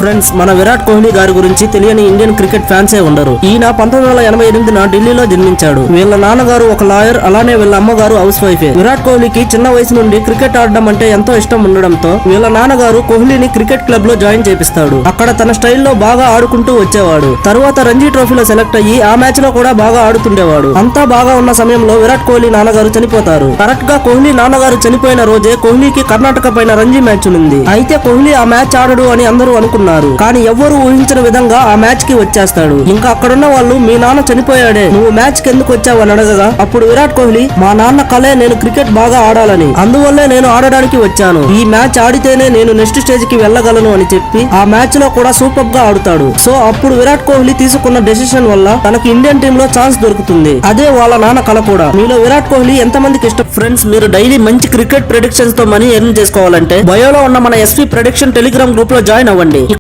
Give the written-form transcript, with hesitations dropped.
Friends, మన విరాట్ కోహ్లీ గారి గురించి తెలియని ఇండియన్ క్రికెట్ ఫ్యాన్సే ఉండరు. ఈయన 1988 ఢిల్లీలో జన్మించాడు. వీళ్ళ నాన్నగారు ఒక లాయర్, అలానే వీళ్ళ అమ్మగారు హౌస్ వైఫే. విరాట్ కోహ్లీకి చిన్న వయసు నుండి క్రికెట్ ఆడడం అంటే ఎంతో ఇష్టం ఉండడంతో వీళ్ళ నాన్నగారు కోహ్లీని క్రికెట్ క్లబ్ లో జాయిన్ చేపిస్తాడు. అక్కడ తన స్టైల్లో బాగా ఆడుకుంటూ వచ్చేవాడు. తరువాత రంజీ ట్రోఫీలో సెలెక్ట్ అయ్యి ఆ మ్యాచ్ లో కూడా బాగా ఆడుతుండేవాడు. అంతా బాగా ఉన్న సమయంలో విరాట్ కోహ్లీ నాన్నగారు చనిపోతారు. కరెక్ట్ గా కోహ్లీ నాన్నగారు చనిపోయిన రోజే కోహ్లీకి కర్ణాటక పైన రంజీ మ్యాచ్ ఉంది. అయితే కోహ్లీ ఆ మ్యాచ్ ఆడడు అని అందరూ అనుకున్నారు. కానీ ఎవ్వరూ ఊహించిన విధంగా ఆ మ్యాచ్ కి వచ్చేస్తాడు. ఇంకా అక్కడున్న వాళ్ళు, మీ నాన్న చనిపోయాడే, నువ్వు మ్యాచ్ కి ఎందుకు వచ్చావు అని అడగగా అప్పుడు విరాట్ కోహ్లీ, మా నాన్న కలే నేను క్రికెట్ బాగా ఆడాలని, అందువల్లే నేను ఆడడానికి వచ్చాను. ఈ మ్యాచ్ ఆడితేనే నేను నెక్స్ట్ స్టేజ్ కి వెళ్ళగలను అని చెప్పి ఆ మ్యాచ్ లో కూడా సూపర్ గా ఆడుతాడు. సో అప్పుడు విరాట్ కోహ్లీ తీసుకున్న డెసిషన్ వల్ల తనకి ఇండియన్ టీమ్ లో ఛాన్స్ దొరుకుతుంది. అదే వాళ్ళ నాన్న కల కూడా. మీలో విరాట్ కోహ్లీ ఎంతమందికి ఇష్టం? ఫ్రెండ్స్, మీరు డైలీ మంచి క్రికెట్ ప్రెడిక్షన్స్ తో మనీ ఎర్న్ చేసుకోవాలంటే బయోలో ఉన్న మన ఎస్పీ ప్రెడిక్షన్ టెలిగ్రామ్ గ్రూప్ లో జాయిన్ అవ్వండి.